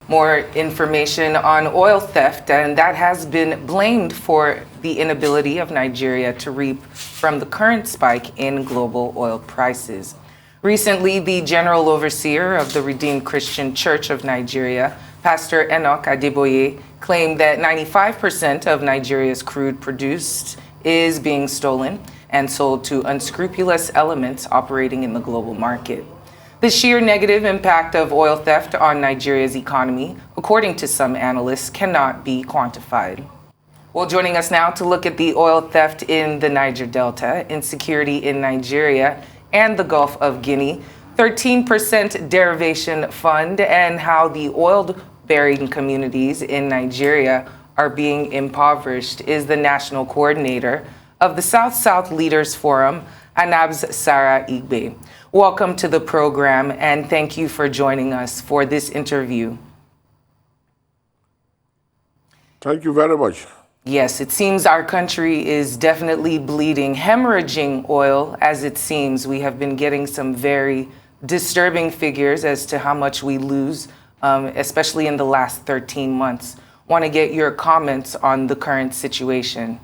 More information on oil theft, and that has been blamed for the inability of Nigeria to reap from the current spike in global oil prices. Recently, the General Overseer of the Redeemed Christian Church of Nigeria, Pastor Enoch Adeboye, claimed that 95% of Nigeria's crude produced is being stolen and sold to unscrupulous elements operating in the global market. The sheer negative impact of oil theft on Nigeria's economy, according to some analysts, cannot be quantified. Well, joining us now to look at the oil theft in the Niger Delta, insecurity in Nigeria, and the Gulf of Guinea, 13% derivation fund, and how the oil-bearing communities in Nigeria are being impoverished, is the national coordinator of the South-South Leaders Forum, Anabs Sara Igbe. Welcome to the program, and thank you for joining us for this interview. Thank you very much. Yes, it seems our country is definitely bleeding, hemorrhaging oil, as it seems. We have been getting some very disturbing figures as to how much we lose, especially in the last 13 months. Want to get your comments on the current situation.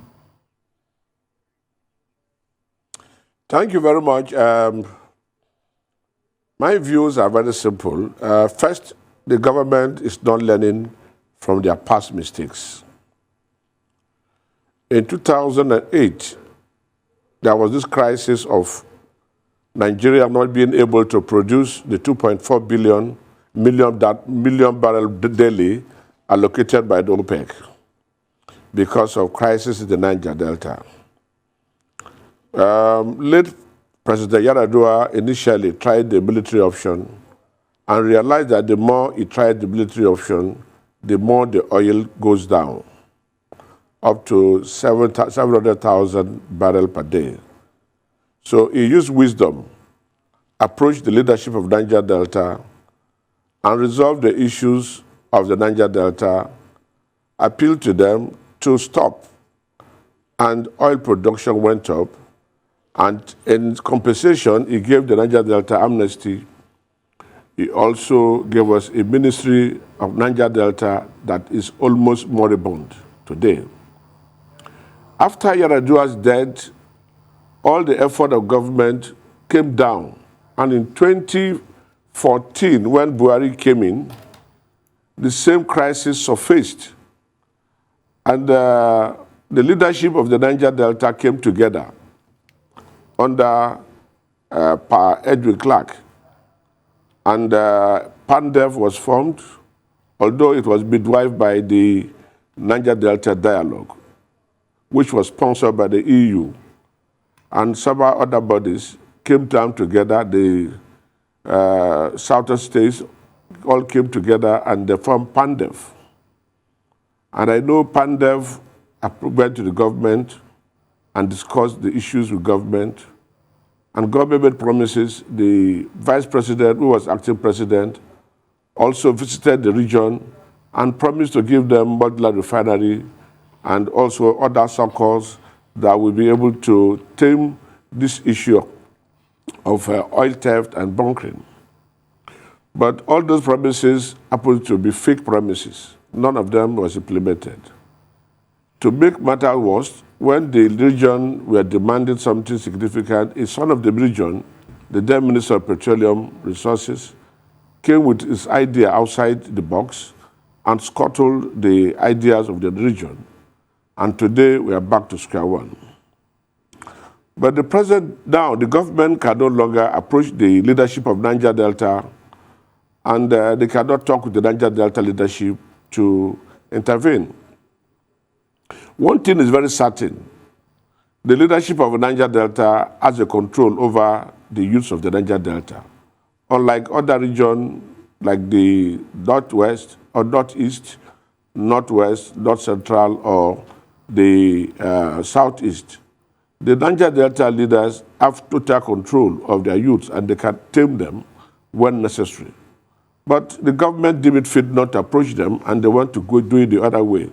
Thank you very much. My views are very simple. First, the government is not learning from their past mistakes. In 2008, there was this crisis of Nigeria not being able to produce the 2.4 million barrels daily allocated by the OPEC because of crisis in the Niger Delta. Late President Yar'Adua initially tried the military option and realized that the more he tried the military option, the more the oil goes down, up to 700,000 barrels per day. So he used wisdom, approached the leadership of Niger Delta, and resolved the issues of the Niger Delta, appealed to them to stop, and oil production went up. And in compensation, he gave the Niger Delta amnesty. He also gave us a ministry of Niger Delta that is almost moribund today. After Yar'Adua's death, all the effort of government came down. And in 2014, when Buhari came in, the same crisis surfaced. And the leadership of the Niger Delta came together under Edwin Clark. And PANDEF was formed, although it was midwifed by the Niger Delta Dialogue, which was sponsored by the EU. And several other bodies came down together. The southern states all came together and they formed PANDEF. And I know PANDEF went to the government and discussed the issues with government. And government made promises. The vice president, who was acting president, also visited the region and promised to give them modular refinery and also other succors that will be able to tame this issue of oil theft and bunkering. But all those promises happened to be fake promises. None of them was implemented. To make matters worse, when the region were demanding something significant, a son of the region, the then Minister of Petroleum Resources, came with his idea outside the box and scuttled the ideas of the region. And today we are back to square one. But the government can no longer approach the leadership of Niger Delta, and they cannot talk with the Niger Delta leadership to intervene. One thing is very certain. The leadership of the Niger Delta has a control over the youth of the Niger Delta. Unlike other regions like the Northwest or Northeast, Northwest, North Central, or the Southeast, the Niger Delta leaders have total control of their youths and they can tame them when necessary. But the government deemed it fit not to approach them and they want to go do it the other way.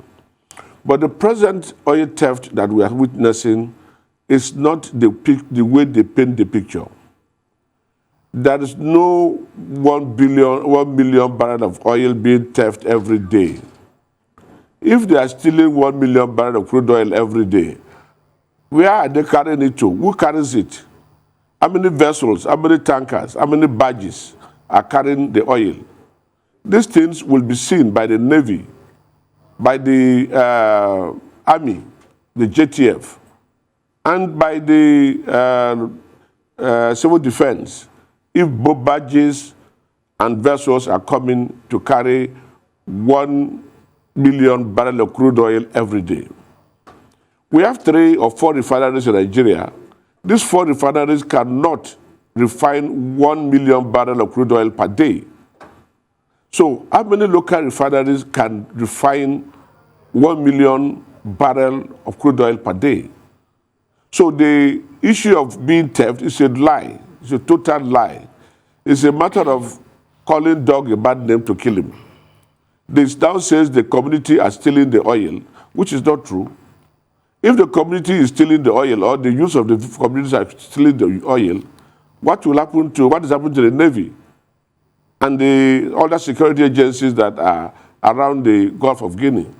But the present oil theft that we are witnessing is not the way they paint the picture. There is no 1 million barrel of oil being theft every day. If they are stealing 1 million barrel of crude oil every day, where are they carrying it to? Who carries it? How many vessels, how many tankers, how many barges are carrying the oil? These things will be seen by the Navy, by the Army, the JTF, and by the Civil Defense, if both barges and vessels are coming to carry 1 million barrel of crude oil every day. We have 3 or 4 refineries in Nigeria. These 4 refineries cannot refine 1 million barrel of crude oil per day. So how many local refineries can refine 1 million barrel of crude oil per day? So the issue of being theft is a lie. It's a total lie. It's a matter of calling dog a bad name to kill him. This now says the community are stealing the oil, which is not true. If the community is stealing the oil, or the use of the communities are stealing the oil, what is happening to the Navy and the other security agencies that are around the Gulf of Guinea?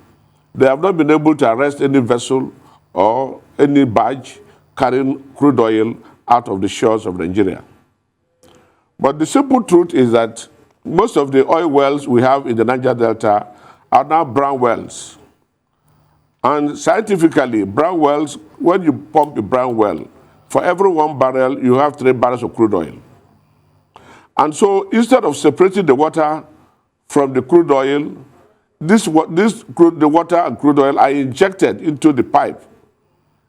They have not been able to arrest any vessel or any barge carrying crude oil out of the shores of Nigeria. But the simple truth is that most of the oil wells we have in the Niger Delta are now brown wells. And scientifically, brown wells, when you pump a brown well, for every 1 barrel, you have 3 barrels of crude oil. And so instead of separating the water from the crude oil, the water and crude oil are injected into the pipe.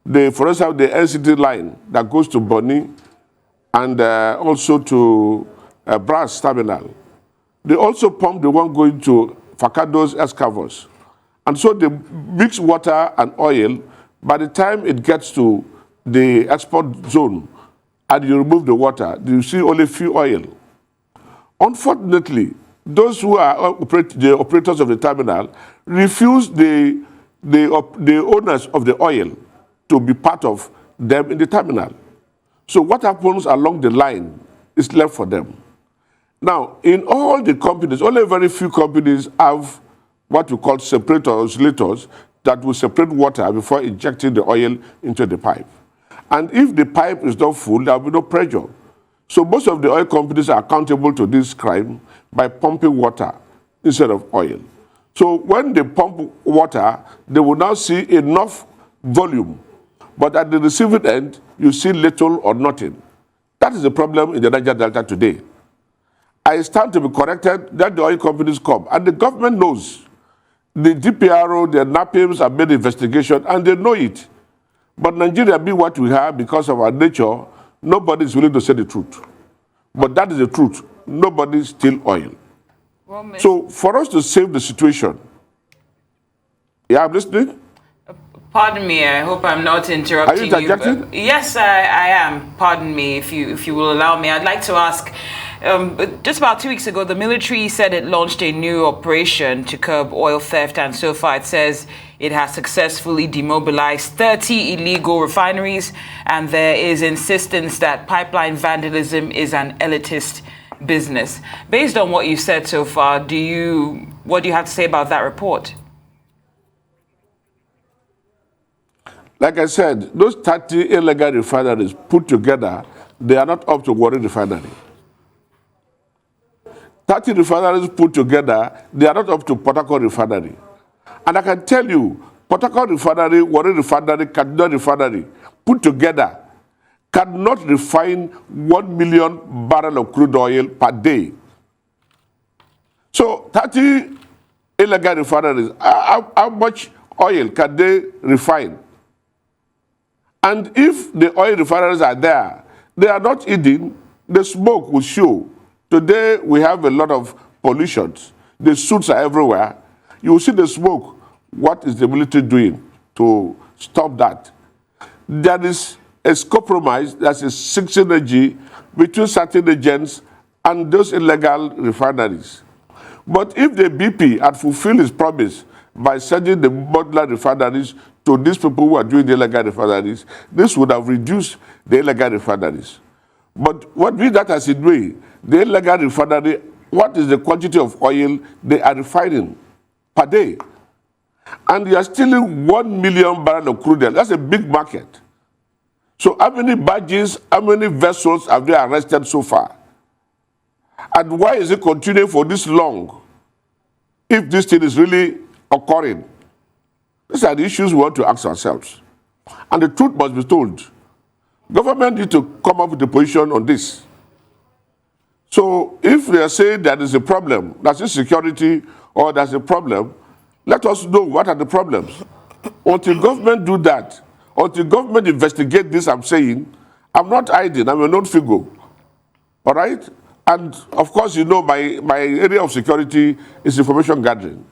For instance, the NCT line that goes to Bonny and also to Brass Terminal. They also pump the one going to Fakado's excavers. And so they mix water and oil. By the time it gets to the export zone and you remove the water, you see only few oil. Unfortunately, those who are the operators of the terminal refuse the owners of the oil to be part of them in the terminal. So what happens along the line is left for them. Now, in all the companies, only very few companies have what we call separators, isolators, that will separate water before injecting the oil into the pipe. And if the pipe is not full, there will be no pressure. So most of the oil companies are accountable to this crime by pumping water instead of oil. So when they pump water, they will now see enough volume. But at the receiving end, you see little or nothing. That is the problem in the Niger Delta today. I stand to be corrected that the oil companies come. And the government knows. The DPRO, the NAPIMs have made investigation, and they know it. But Nigeria, being what we have because of our nature, nobody is willing to say the truth. But that is the truth. Nobody steals oil. Well, so for us to save the situation, yeah, I'm listening. Pardon me, I hope I'm not interrupting you. Are you interjecting? Yes, I am. Pardon me, if you will allow me. I'd like to ask, just about 2 weeks ago, the military said it launched a new operation to curb oil theft, and so far it says it has successfully demobilized 30 illegal refineries, and there is insistence that pipeline vandalism is an elitist business. Based on what you've said so far, what do you have to say about that report? Like I said, those 30 illegal refineries put together, they are not up to Warri Refinery. 30 refineries put together, they are not up to Port Harcourt Refinery. And I can tell you, Port Harcourt Refinery, Warri Refinery, Kaduna Refinery, put together, cannot refine 1 million barrel of crude oil per day. So 30 illegal refineries, how much oil can they refine? And if the oil refineries are there, they are not hidden, the smoke will show. Today, we have a lot of pollutions. The suits are everywhere. You will see the smoke. What is the military doing to stop that? There is a compromise, that's a synergy between certain agents and those illegal refineries. But if the BP had fulfilled its promise by sending the modular refineries to these people who are doing the illegal refineries, this would have reduced the illegal refineries. But what we that as it way, the illegal refinery, what is the quantity of oil they are refining per day? And you are stealing 1 million barrels of crude oil. That's a big market. So how many barges, how many vessels have they arrested so far? And why is it continuing for this long if this thing is really occurring? These are the issues we want to ask ourselves. And the truth must be told. Government need to come up with a position on this. So if they are saying that is a problem, that's insecurity or there's a problem, let us know what are the problems. Until government do that, until government investigate this, I'm saying, I'm not hiding, I'm a known figure. All right? And of course, you know, my area of security is information gathering.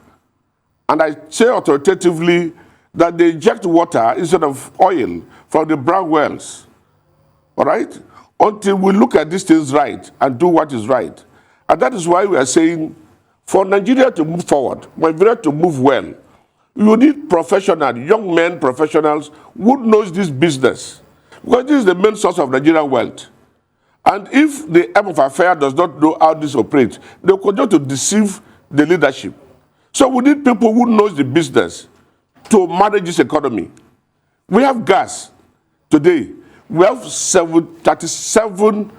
And I say authoritatively that they inject water instead of oil from the brown wells. All right? Until we look at these things right and do what is right. And that is why we are saying, for Nigeria to move forward, Nigeria to move well, you need professionals, young men, professionals who knows this business. Because this is the main source of Nigerian wealth. And if the aim of affair does not know how this operates, they will continue to deceive the leadership. So we need people who knows the business to manage this economy. We have gas today. We have 37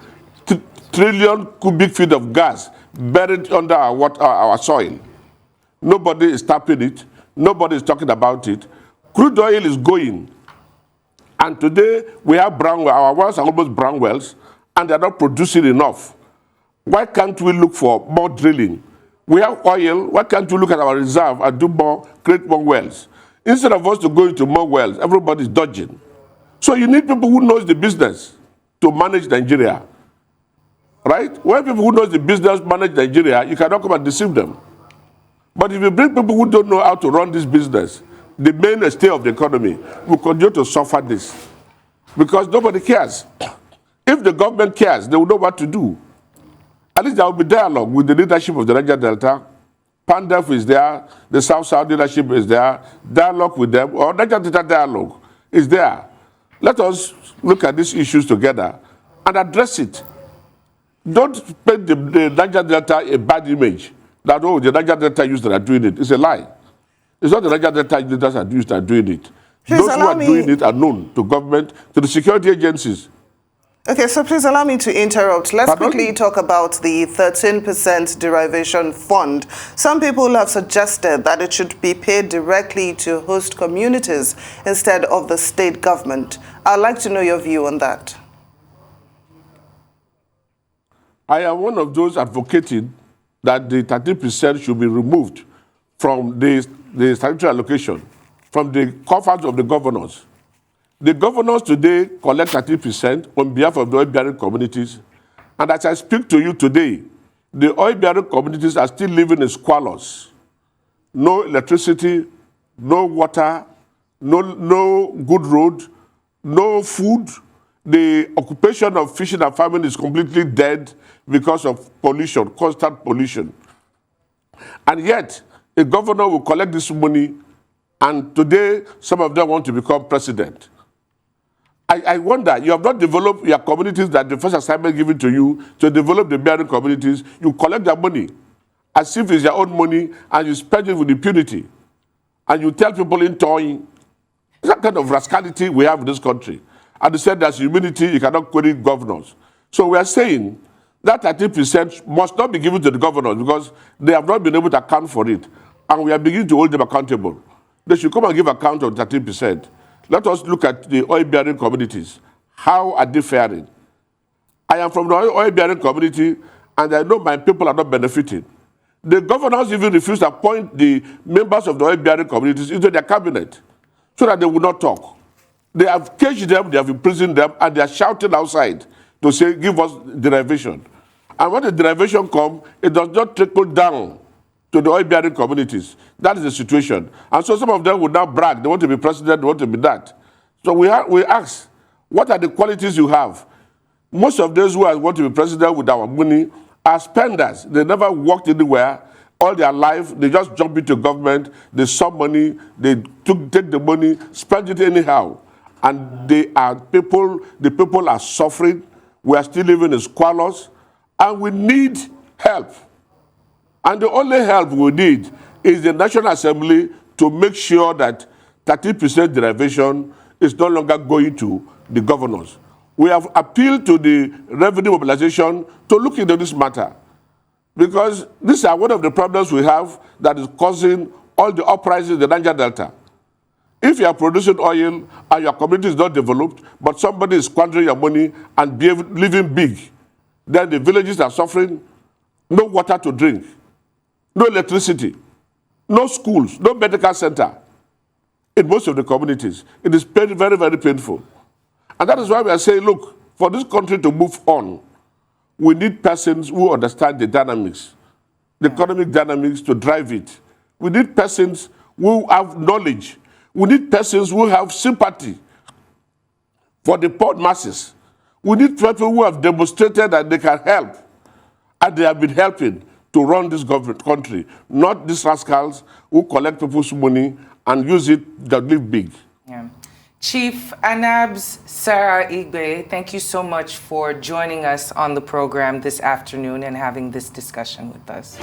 trillion cubic feet of gas buried under our soil. Nobody is tapping it. Nobody is talking about it. Crude oil is going. And today we have brown wells. Our wells are almost brown wells, and they're not producing enough. Why can't we look for more drilling? We have oil. Why can't we look at our reserve and do more, create more wells? Instead of us to go into more wells, everybody's dodging. So you need people who knows the business to manage Nigeria, right? When people who knows the business manage Nigeria, you cannot come and deceive them. But if you bring people who don't know how to run this business, the mainstay of the economy will continue to suffer this. Because nobody cares. If the government cares, they will know what to do. At least there will be dialogue with the leadership of the Niger Delta. PANDEF is there, the South-South leadership is there, dialogue with them, or Niger Delta dialogue is there. Let us look at these issues together and address it. Don't paint the Niger Delta a bad image that, oh, the Niger Delta users are doing it. It's a lie. It's not the Niger Delta users that are doing it. Those who are doing it are known to government, to the security agencies. Okay, so please allow me to interrupt. Let's quickly talk about the 13% derivation fund. Some people have suggested that it should be paid directly to host communities instead of the state government. I'd like to know your view on that. I am one of those advocating that the 13% should be removed from the statutory allocation, from the coffers of the governors. The governors today collect 30% on behalf of the oil-bearing communities. And as I speak to you today, the oil-bearing communities are still living in squalors. No electricity, no water, no good road, no food. The occupation of fishing and farming is completely dead because of pollution, constant pollution. And yet, a governor will collect this money, and today, some of them want to become president. I wonder, you have not developed your communities that the first assignment given to you to develop the bearing communities. You collect their money as if it's your own money and you spend it with impunity. And you tell people in toying. It's that kind of rascality we have in this country. And they said there's humility, you cannot query governors. So we are saying that 30% must not be given to the governors because they have not been able to account for it. And we are beginning to hold them accountable. They should come and give account of 13%. Let us look at the oil-bearing communities. How are they faring? I am from the oil-bearing community, and I know my people are not benefiting. The governors even refuse to appoint the members of the oil-bearing communities into their cabinet so that they will not talk. They have caged them, they have imprisoned them, and they are shouting outside to say, give us derivation. And when the derivation comes, it does not trickle down to the oil-bearing communities. That is the situation. And so some of them would now brag. They want to be president, they want to be that. So we ask, what are the qualities you have? Most of those who want to be president with our money are spenders. They never worked anywhere. All their life, they just jump into government, they saw money, they take the money, spend it anyhow. And the people are suffering. We are still living in squalors, and we need help. And the only help we need is the National Assembly to make sure that 30% derivation is no longer going to the governors. We have appealed to the revenue mobilization to look into this matter, because these are one of the problems we have that is causing all the uprisings in the Niger Delta. If you are producing oil and your community is not developed, but somebody is squandering your money and living big, then the villages are suffering, no water to drink, no electricity, no schools, no medical center in most of the communities. It is very, very painful. And that is why we are saying, look, for this country to move on, we need persons who understand the dynamics, the economic dynamics to drive it. We need persons who have knowledge. We need persons who have sympathy for the poor masses. We need people who have demonstrated that they can help, and they have been helping to run this country, not these rascals who collect people's money and use it to live big. Yeah. Chief Anabs Sara Igbe, thank you so much for joining us on the program this afternoon and having this discussion with us.